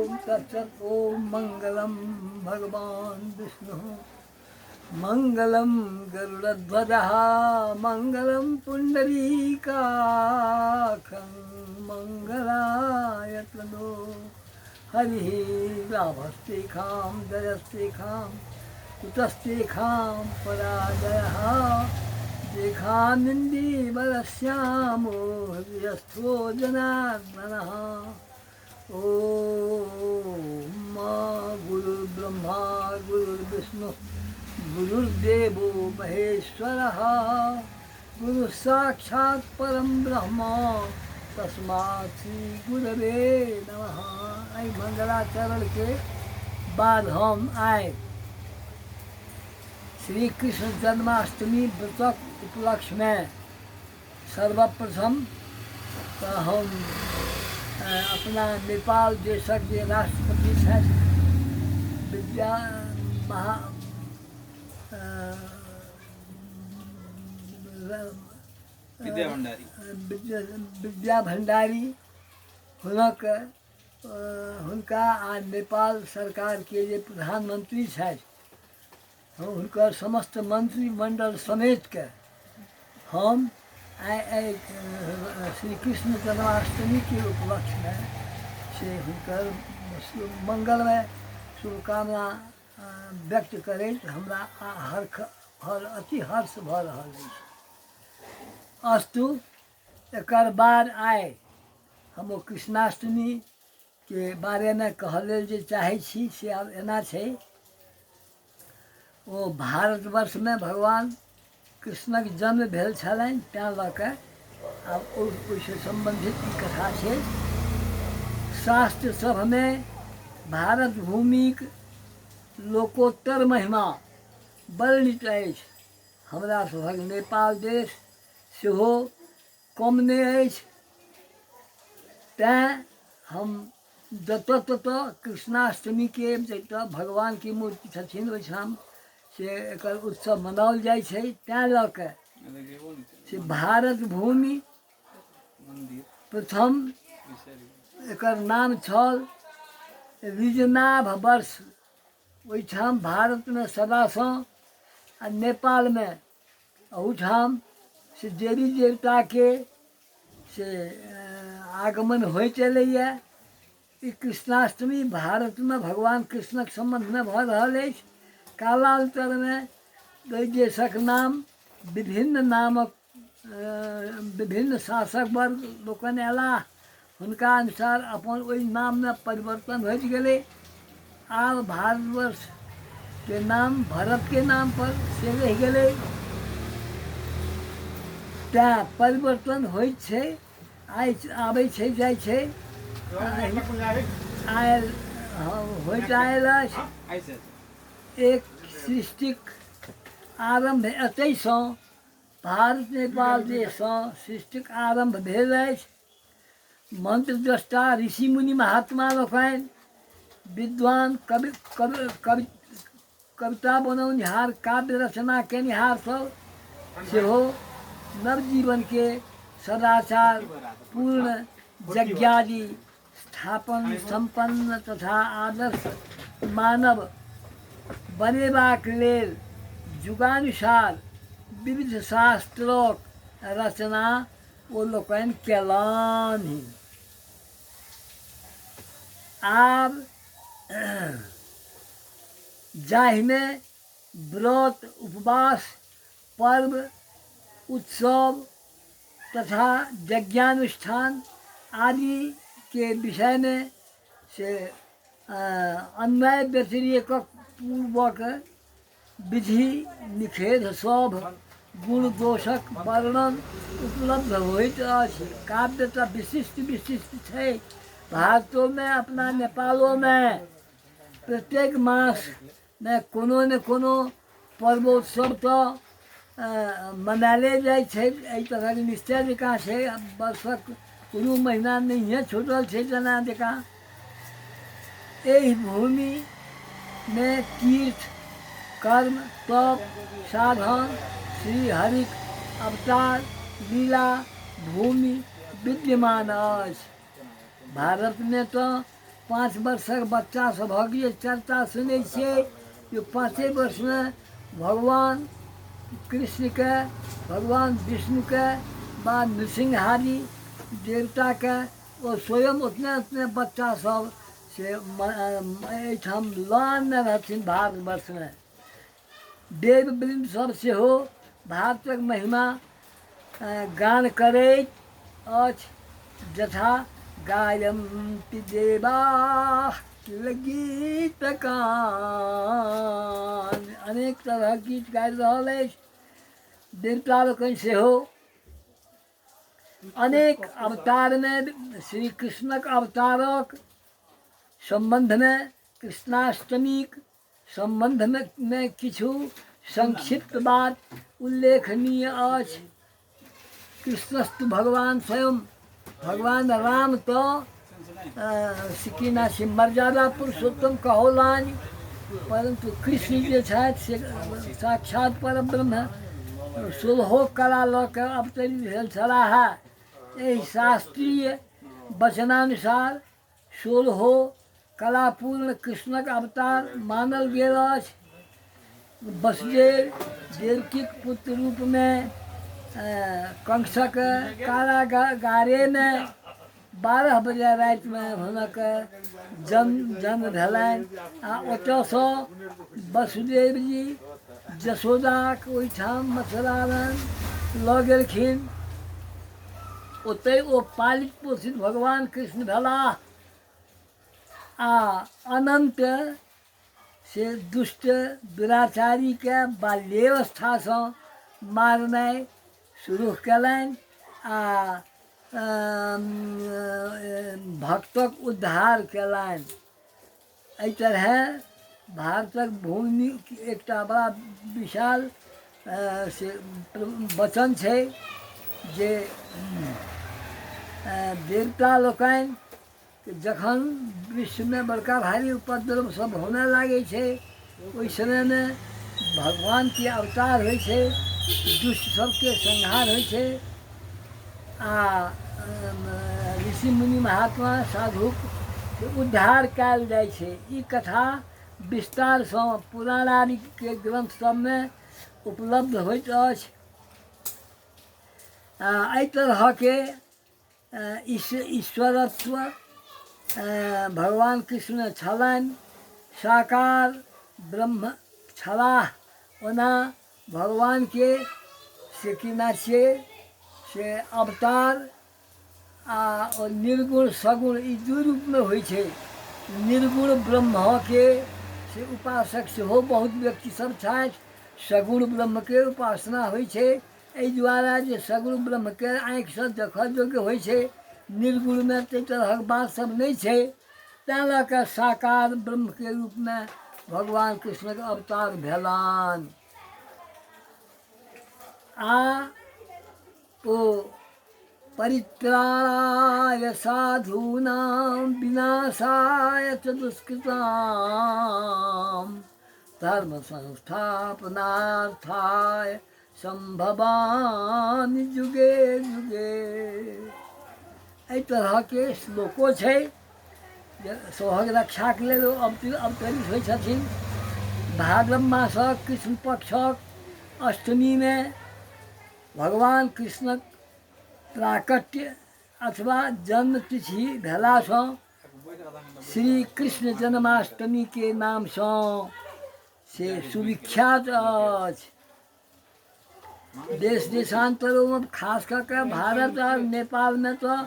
तत्सत् ओम मंगलम भगवान विष्णु मंगलम गरुड़ध्वजः मंगलम पुंडरीकाक्षं मंगलाय तनो हरिः लाभस्तेषां जयस्तेषां कुतस्तेषां पराजयः देखानन्दीवरश्यामो हृदयस्थो जनार्दनः ओम गुरुर्ब्रह्मा गुरुर्विष्णु गुरुर्देवो महेश्वरः गुरुः साक्षात् परं ब्रह्म तस्मात् श्री गुरवे नमः। आई मंगलाचरण के बाद हम आए श्री कृष्ण जन्माष्टमी व्रतक उपलक्ष्य में सर्वप्रथम तो हम अपना नेपाल देशक जे राष्ट्रपति हैं विद्या महा विद्या भंडारी हुनका आ नेपाल सरकार के जे प्रधानमंत्री छथि हुनकर समस्त मंत्रिमंडल समेत के हम आइ श्री कृष्ण जन्माष्टमी के उपलक्ष्य में से हुनकर मंगलमय शुभकामना व्यक्त करैत हमरा अति हर्ष भऽ रहल अछि। अस्तु एकर बाद आइ हम ओ कृष्णाष्टमी के बारे में कहऽ लेल जे चाहै छी से आब एना छै ओ भारतवर्ष में भगवान कृष्णक जन्म भेल छलनि तैँ लऽ कऽ आब ओहिसँ सम्बन्धित ई कथा छै। शास्त्र सभमे भारत भूमिक लोकोत्तर महिमा वर्णित अछि। हमरा सभक नेपाल देश सेहो कम नहि अछि, तैँ हम जतऽ ततऽ कृष्णाष्टमीके जतऽ भगवानके मूर्ति छथिन ओहिठाम से एकर उत्सव मनाओल जाइ छै। तैँ लऽ कऽ से भारत भूमि प्रथम एकर नाम छल ऋजनाभ वर्ष। ओहिठाम भारतमे सदासँ आ नेपालमे ओहूठाम से देवी देवताके से आगमन होइत एलैए। ई कृष्णाष्टमी भारतमे भगवान कृष्णक सम्बन्धमे भऽ रहल अछि। कालांतरमे एहि देशक नाम विभिन्न नामक विभिन्न शासक वर्ग लोकनि अयलाह, हुनका अनुसार अपन ओहि नाममे परिवर्तन होइत गेलै। आब भारतवर्ष के नाम भरत के नाम पर से रहि गेलै, तैँ परिवर्तन होइत छै, आबै छै जाइ छै, आयल होइत आयल अछि। एक सृष्टिक आरम्भ एतहिसँ भारत नेपाल देशसँ सृष्टिक आरम्भ भेल अछि। मंत्रद्रष्टा ऋषि मुनि महात्मा लोकनि विद्वान कविता बनौनिहार काव्य रचना केनिहार सब सेहो नवजीवन के सदाचार पूर्ण यज्ञादि स्थापन संपन्न तथा आदर्श मानव बनेबाक लेल युगानुसार विविध शास्त्रक रचना ओ लोकनि केलनि। आब जाहिमे व्रत उपवास पर्व उत्सव तथा यज्ञानुष्ठान आदि के विषय में से अन्वय व्यतिरेकक पूर्वक विधि निषेध सब गुण दोषक वर्णन उपलब्ध होइत अछि। काव्य तऽ विशिष्ट विशिष्ट छै भारतो में अपना नेपालो में प्रत्येक मास में कोनो न कोनो पर्वोत्सव तऽ मनाले जाइ छै। एहि तरहक निश्चय जकाँ छै, वर्षक कोनो महीना नहिए छूटल छै जेना जकाँ। एहि भूमि में तीर्थ कर्म तप साधन श्री हरिक अवतार लीला भूमि विद्यमान अछि। भारत में तो 5 वर्षक बच्चा सभक जे चर्चा सुनै छियै जे 5 वर्षमे भगवान कृष्णके, भगवान विष्णुके बा नृसिंहादि देवताके ओ स्वयं उतने उतने बच्चा सब से एहिठाम लऽ आनने रहथिन भारतवर्षमे। देव वृंद सब सेहो भारतक महिमा गान करैत अछि। जथा गायन्ति देवाः गीतकान, अनेक तरहक गीत गाबि रहल अछि। देवता लोकनि सेहो अनेक अवतारमे श्री कृष्णक अवतारक सम्बन्धमे, कृष्णाष्टमीक सम्बन्धमे किछु संक्षिप्त बात उल्लेखनीय अछि। कृष्णस्तु भगवान स्वयं, भगवान राम तो सिकीना से मर्यादा पुरुषोत्तम कहोलानि, परंतु कृष्ण जे छथि से साक्षात परब्रह्म 16 कला लऽ कऽ अवतरित भेल छलाह। एहि शास्त्रीय वचनानुसार 16 कलापूर्ण कृष्णक अवतार मानल गेल अछि। वसुदेव देवकीक पुत्र रूपमे कंसक कारागारेमे 12 बजे रातिमे हुनक जन्म भेलनि आ ओतऽसँ वसुदेवजी जशोदाक ओहिठाम मथुरामे लऽ गेलखिन। ओतहि ओ पालित पोषित भगवान कृष्ण भेलाह आ अनंत से दुष्ट दुराचारीके बाल्यावस्थासँ मारनाइ शुरू कयलनि आ भक्तक उद्धार कयलनि। एहि तरहे भारतक भूमि एकटा बड़ा विशाल से वचन छै जे देवता लोकनि जखन विश्वमे बड़का भारी उपद्रव सब होने लागै छै, ओहि समयमे भगवानके अवतार होइ छै, दुष्ट सबके संहार होइ छै आ ऋषि मुनि महात्मा साधुक उद्धार कयल जाइ छै। ई कथा विस्तारसँ पुराण आदिके ग्रंथ सबमे उपलब्ध होइत अछि। एहि तरहके ईश्वरत्व भगवान कृष्ण छलनि, साकार ब्रह्म छलाह। ओना भगवानके से की ना छियै से अवतार आ निर्गुण सगुण ई दू रूपमे होइ छै। निर्गुण ब्रह्मके से उपासक सेहो बहुत व्यक्ति सब छथि, सगुण ब्रह्मके उपासना होइ छै। एहि दुआरे जे सगुण ब्रह्मके आँखिसँ देखऽ योग्य होइ छै, निर्गुणमे ताहि तरहक बात सब नहि छै। तैँ लऽ कऽ साकार ब्रह्मके रूपमे भगवान कृष्णके अवतार भेलनि आ ओ परित्राणाय साधूनां विनाशाय च दुष्कृतां धर्म संस्थापनार्थाय संभवामि जुगे जुगे। एहि तरहके श्लोको छै जे सोहग रक्षाके लेल ओ अवतरित होइ छथिन। भाद्रव मासक कृष्ण पक्षक अष्टमीमे भगवान कृष्णक प्राकट्य अथवा जन्मतिथि भेलासँ श्री कृष्ण जन्माष्टमीके नामसँ से सुविख्यात अछि। देश देशान्तरोमे खास कऽ कऽ भारत और नेपालमे तऽ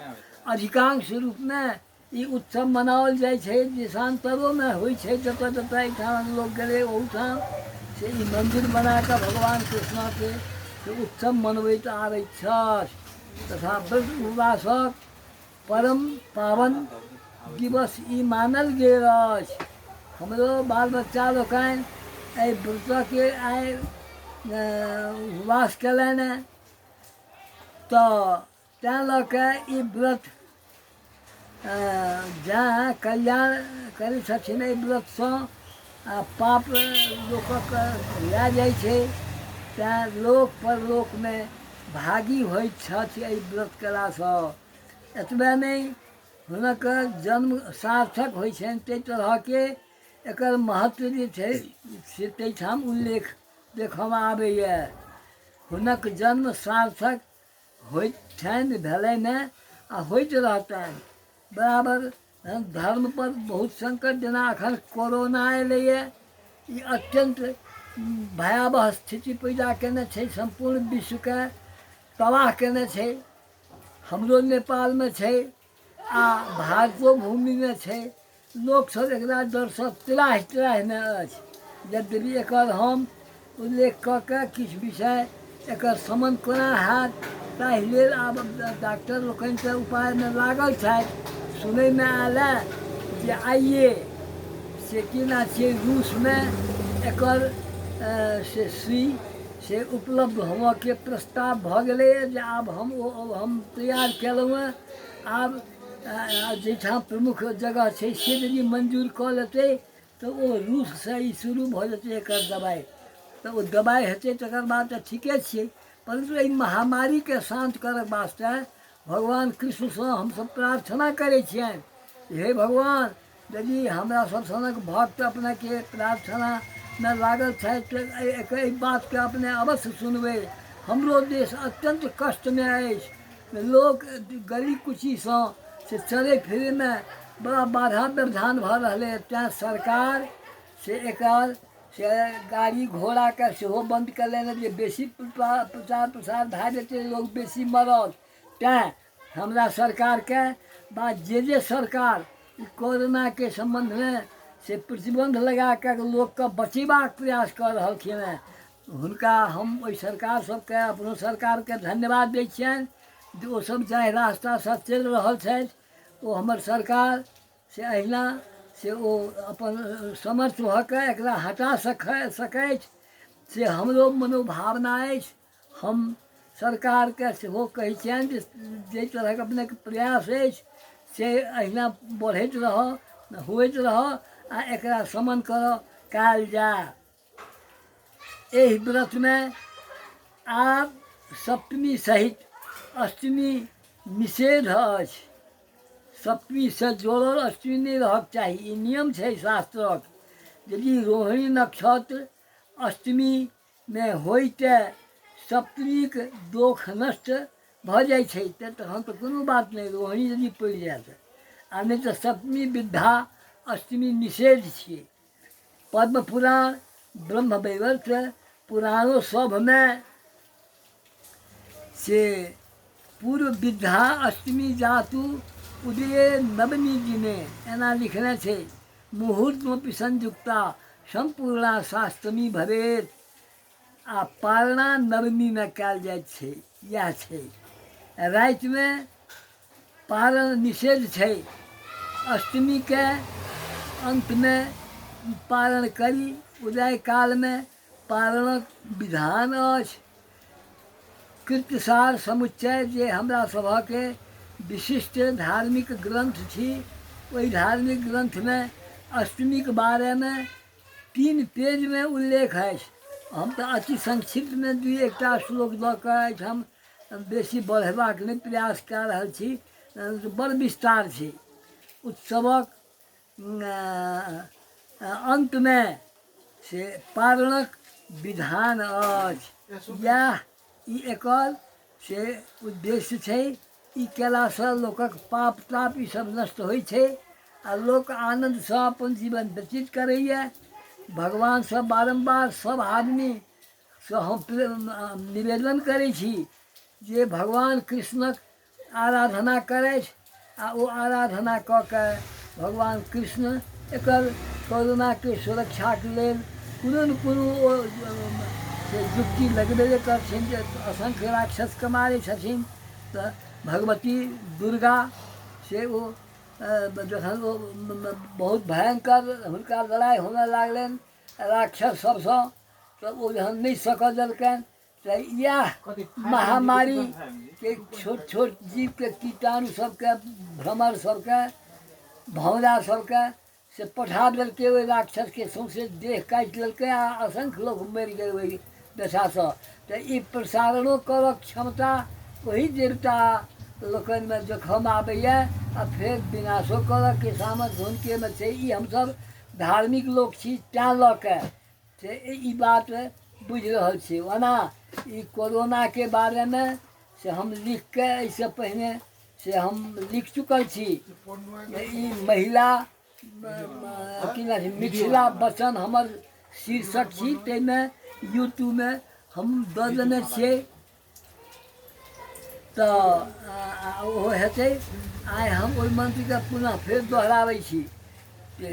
अधिकांश रूपमे ई उत्सव मनाओल जाइ छै। देशान्तरोमे होइ छै, जतऽ जतऽ एहिठाम लोक गेलै ओहूठाम से ई मन्दिर बना कऽ भगवान कृष्णके से उत्सव मनबैत आबैत छथि। तथा व्रत उपवासक परम पावन दिवस ई मानल गेल अछि। हमरो बाल बच्चा लोकनि एहि व्रतके आइ उपवास कयलनि हेँ, तऽ तैँ लऽ कऽ ई व्रत जहाँ कल्याण करै छथिन एहि व्रतसँ पाप लोकक लए जाइ छै, तैँ लोक परलोकमे भागी होइत छथि एहि व्रत कयलासँ। एतबे नहि, हुनक जन्म सार्थक होइ छनि ताहि तरहके एकर महत्व जे छै से ताहिठाम उल्लेख देखऽमे आबैए। हुनक जन्म सार्थक होइत छनि, भेलनि आ होइत रहतनि। बराबर धर्म पर बहुत संकट, जेना एखन कोरोना एलैए, ई अत्यंत भयावह स्थिति पैदा केने छै, संपूर्ण विश्वके तबाह केने छै। हमरो नेपालमे छै आ भारतो भूमिमे छै। लोकसभ एकरा डरसँ त्राहि त्राहिमे अछि। यद्यपि एकर हम उल्लेख कऽ के किछु विषय एकर शमन कोना हैत ताहि लेल आब डॉक्टर लोकनिके उपायमे लागल छथि। सुनैमे आयलए जे आइए से कि ना छियै रूसमे एकर से सुई से उपलब्ध होबऽके प्रस्ताव भऽ गेलैए, जे आब हम तैयार केलहुँ हेँ। आब जाहिठाम प्रमुख जगह छै से यदि मंजूर कऽ लेतै तऽ ओ रूससँ ई शुरू भऽ जेतै एकर दबाइ। तऽ ओ दबाइ हेतै तकर बाद तऽ ठीके छियै, परन्तु एहि महामारीके शान्त करऽ वास्ते भगवान कृष्णसँ हमसभ प्रार्थना करै छियनि, हे भगवान यदि हमरा सब सनक भक्त अपनेके प्रार्थनामे लागल छथि तऽ एहि बातके अपने अवश्य सुनबै। हमरो देश अत्यंत कष्टमे अछि, लोक गली कुचीसँ से चलै फिरैमे बड़ा बाधा व्यवधान भऽ रहलै। तेँ सरकार से एकर से गाड़ी घोड़ाके सेहो बन्द कयलनि जे बेसी प्रचार प्रसार भए जेतै, लोक बेसी मरत। तेँ हमरा सरकारके बा जे सरकार ई कोरोनाके सम्बन्धमे से प्रतिबन्ध लगा कऽ लोकके बचेबाक प्रयास कऽ रहलखिन हेँ, हुनका हम ओहि सरकार सबके, अपनो सरकारके धन्यवाद दै छियनि जे ओसभ जाहि रास्तासँ चलि रहल छथि ओ हमर सरकार से अहिना से ओ अपन समर्थ भऽ कऽ एकरा हटा सकथि से हमरो मनोभावना अछि। हम सरकारके सेहो कहै छियनि जे जाहि तरहक अपनेके प्रयास अछि से अहिना बढ़ैत रहऽ, होइत रहऽ आ एकरा शमन करऽ कयल जाय। एहि व्रतमे आब सप्तमी सहित अष्टमी निषेध अछि। सप्तमीसँ जोड़ल अष्टमी नहि रहक चाही, ई नियम छै शास्त्रक। यदि रोहिणी नक्षत्र अष्टमीमे होइते सप्तमीके दोष नष्ट भऽ जाइ छै तखन तऽ कोनो बात नहि, रोहिणी यदि पड़ि जायत, आ नहि तऽ सप्तमी विद्या अष्टमी निषेध छियै। पद्म पुराण, ब्रह्म वैवर्त पुराणों सभमे से पूर्व विद्या अष्टमी जातु उदये नवमी दिने एना लिखने छै। मुहूर्तमपि संयुक्ता संपूर्णा शास्त्रमी भवेत। आ पारणा नवमीमे कयल जाइत छै, इएह छै। रातिमे पारण निषेध छै, अष्टमीके अंतमे पारण करी, उदय कालमे पारणक विधान अछि। कृत्यसार समुच्चय जे हमरा सभके विशिष्ट धार्मिक ग्रंथ छी, ओहि धार्मिक ग्रंथमे अष्टमीके बारेमे 3 पेजमे उल्लेख अछि। हम तऽ अति संक्षिप्तमे 2-1टा श्लोक दऽ कऽ एहिठाम बेसी बढ़ेबाक नहि प्रयास कऽ रहल छी, बड़ विस्तार छै। उत्सवक अंतमे से पारणक विधान अछि, इएह ई एकर से उद्देश्य छै। ई कयलासँ लोकक पाप ताप ईसब नष्ट होइ छै आ लोक आनन्दसँ अपन जीवन व्यतीत करैए। भगवानसँ बारम्बार सब आदमीसँ हम निवेदन करै छी जे भगवान कृष्णक आराधना करथि आ ओ आराधना कऽ कऽ भगवान कृष्ण एकर कोरोनाके सुरक्षाके लेल कोनो ने कोनो ओ युक्ति लगबेबे करथिन जे असंख्य राक्षसके मारै छथिन। तऽ भगवती दुर्गा से ओ जखन ओ बहुत भयंकर हुनका लड़ाइ होमय लागलनि राक्षस सबसँ, तऽ ओ जहन नहि सकऽ देलकनि तऽ इएह महामारीके छोट छोट जीवके, कीटाणु सबके, भ्रमर सबके, भौरा सबके से पठा देलकै ओहि राक्षसके, सौंसे देह काटि लेलकै आ असंख्य लोक मरि गेल ओहि दशासँ। तऽ ई प्रसारणो करऽ क्षमता ओही देवता लोकन में जोखम आबैया आ फेर विनाशो करऽ के सामर्थ्य हुनके में छै। ई हमसब धार्मिक लोक छी, तैँ लऽ के से ई बात बुझि रहल छी। ओना ई कोरोना के बारे में से हम लिख के एहिसँ पहिने से हम लिख चुकल छी। ई महिला की नाम छै, मिथिला वचन हमर शीर्षक छी, ताहिमे यूट्यूब में हम दऽ देने छियै। तऽ ओहो हेतै। आइ हम ओहि मन्त्रके पुनः फेर दोहराबै छी। ओ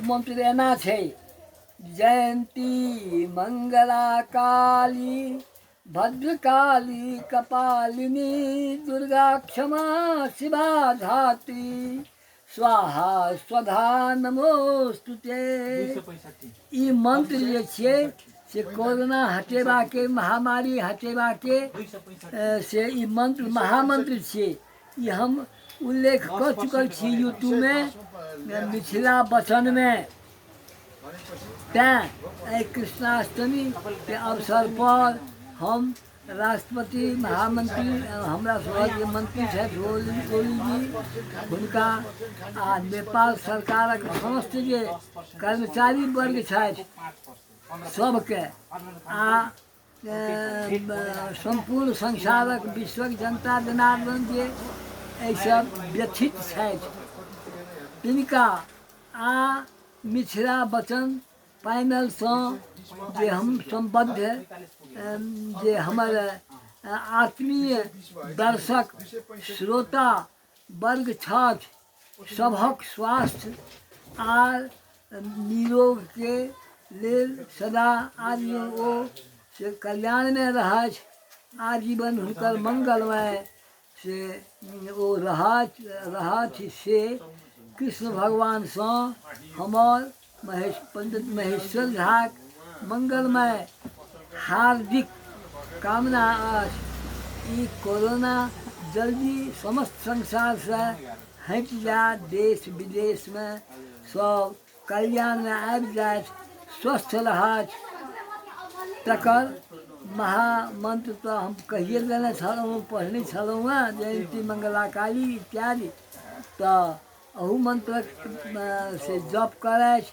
मन्त्र एना छै, जयंती मंगला काली भद्रकाली कपालिनी दुर्गा क्षमा शिवा धात्री स्वाहा स्वधा नमोस्तुते। ई मंत्र जे छियै से कोरोना हटेबाके, महामारी हटेबाके से ई मंत्र महामंत्र छियै। ई हम उल्लेख कऽ चुकल छी यूट्यूब में, मिथिला वचन में। तैँ एहि कृष्णाष्टमी के अवसर पर हम राष्ट्रपति महामंत्री हमरा सबके जे मंत्री छथि ओली जी, हुनका आ नेपाल सरकारक समस्त जे कर्मचारी वर्ग छथि सबके, आ संपूर्ण संसारक विश्वक जनता जनार्दन जे एहिसँ व्यथित छथि तिनका, आ मिथिला वचन पैनलसँ जे हम सम्बद्ध जे हमर आत्मीय दर्शक श्रोता वर्ग छथि, सभक स्वास्थ्य आर निरोग के लेल सदा आजीवन ओ से कल्याण में रहथि, आजीवन हुनकर मंगलमय से ओ रहथि से कृष्ण भगवान सँ हमर पंडित महेश्वर झाक मंगलमय हार्दिक कामना अछि। ई कोरोना जल्दी समस्त संसार से हटि जाए, देश विदेश में सब कल्याण में आबि जाए, स्वस्थ रहथि। तकर महामंत्र तो हम कहिए देने छलहुँ, पढ़ने छलहुँ हेँ, जयंती मंगला काली इत्यादि। तऽ अहू मंत्रक से जप करथि,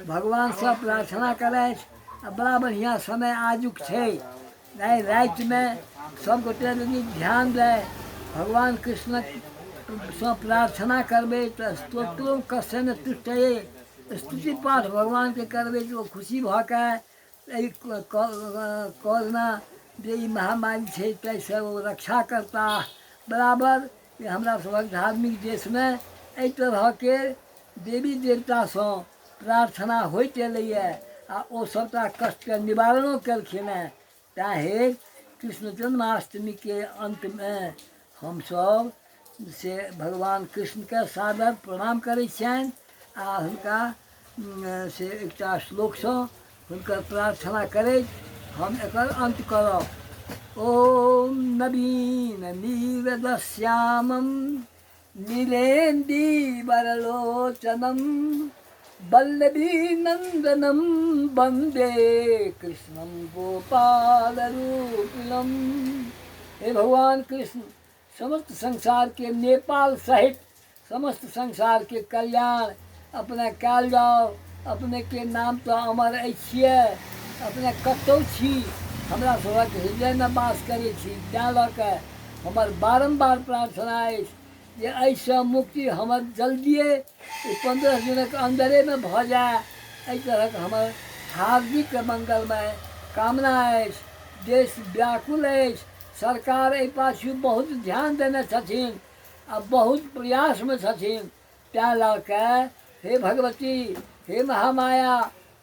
भगवान से प्रार्थना करथि। आ बड़ा बढ़िया समय आजुक छै। आइ राति में सब गोटे यदि ध्यान दे भगवान कृष्णक सँ प्रार्थना करबै तऽ स्तोत्रों कस्य तुष्टये, स्तुति पाठ भगवान के करबै तऽ ओ खुशी भऽ के एहि कोरोना जे ई महामारी छै ताहिसँ ओ रक्षा करता। बराबर ये हमरा सबक धार्मिक देश में एहि तरह के देवी देवतासँ प्रार्थना होइत एलैए, आ ओ सबटा कष्ट के निवारणो केलखिन हेँ। तैँ हेतु कृष्ण जन्माष्टमी के अंत में हमसब से भगवान कृष्ण के सादर प्रणाम करै छियनि, आ हुनका से एकटा श्लोक सँ हुनकर प्रार्थना करैत हम एकर अंत करब। ओम नवीन नीरदश्यामं नीलेन्दि वरलोचनम वल्लभी नंदनम वंदे कृष्णम गोपाल रूपिणम। हे भगवान कृष्ण, समस्त संसार के, नेपाल सहित समस्त संसार के कल्याण अपने कयल जाओ। अपने के नाम तो अमर छियै, अपने कतौ छी, हमरा सबक हृदय में वास करै छी। तैँ लऽ के हमर बारम्बार प्रार्थना अछि जे एहिसँ मुक्ति हमर जल्दिए 15 दिनक अन्दरे में भऽ जाए। एहि तरहक हमर हार्दिक मंगलमय कामना अछि। देश व्याकुल अछि, सरकार एहि पाछू बहुत ध्यान देने छथिन आ बहुत प्रयास में छथिन। तैँ लऽ के हे भगवती, हे महामाया,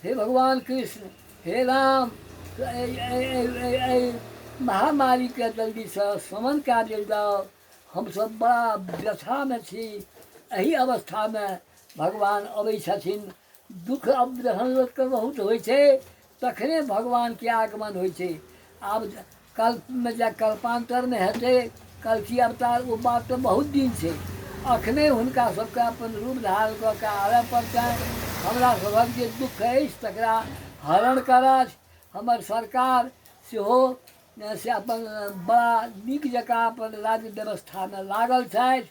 हे भगवान कृष्ण, हे राम, महामारी के जल्दी से शमन कऽ देल जाओ। हम सब बड़ा व्यथा में छी। एही अवस्था में भगवान अबै छथिन। दुख अब जखन लोक के बहुत होइ छै तखने भगवान के आगमन होइ छै। आब कल्प में जे कल्पांतर में हेतै कल्कि अवतार, ओ बात तो बहुत दिन छै। अखने हुनका सबके अपन रूप धारण कऽ के आबय पड़तनि। हमरा सबक जे दुख अछि तकरा हरण करथि। हमर सरकार सेहो से अपन बड़ा नीक जकाँ अपन राज्य व्यवस्थामे लागल छथि।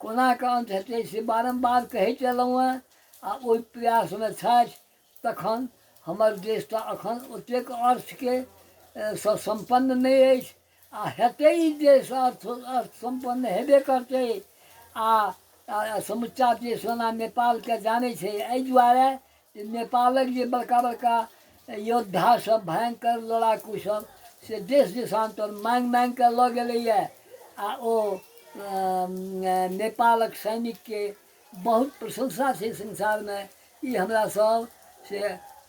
कोनाके अंत हेतै से बारम्बार कहै छलहुँ हेँ, आ ओहि प्रयासमे छथि। तखन हमर देश तऽ एखन ओतेक अर्थके सँ सम्पन्न नहि अछि, आ हेतै ई देश अर्थ सम्पन्न हेबे करतै। आ समुच्चा देश ओना नेपालके जानै छै, एहि दुआरे जे नेपालक जे बड़का बड़का योद्धा सब, भयंकर लड़ाकू सब, से देश देशान्तर माँगि माँगि कऽ लऽ गेलैए। आ ओ नेपालक सैनिकके बहुत प्रशंसा छै संसारमे। ई हमरा सब से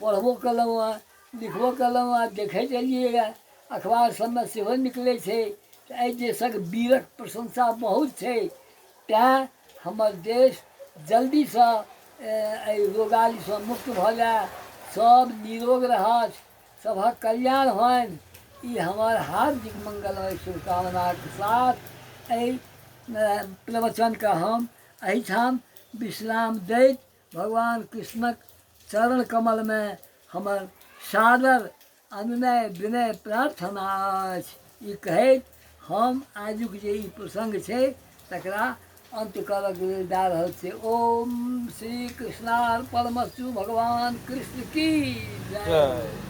पढ़बो कयलहुँ हेँ, लिखबो कयलहुँ हेँ, देखैत एलियैए, अखबार सबमे सेहो निकलै छै। एहि देशक वीरक प्रशंसा बहुत छै। तेँ हमर देश जल्दीसँ एहि रोगारिसँ मुक्त भऽ जाय, सब निरोग रहत, सभक कल्याण होनि। ई हमर हार्दिक मंगलमय शुभकामनाके साथ एहि प्रवचनके हम एहिठाम विश्राम दैत भगवान कृष्णक चरण कमलमे हमर सादर अनुनय विनय प्रार्थना अछि। ई कहैत हम आजुक जे ई प्रसंग छै तकरा अंत करऽ के लेल जा रहल छै। ओम श्री कृष्णार्पणमस्तु। भगवान कृष्ण की जय।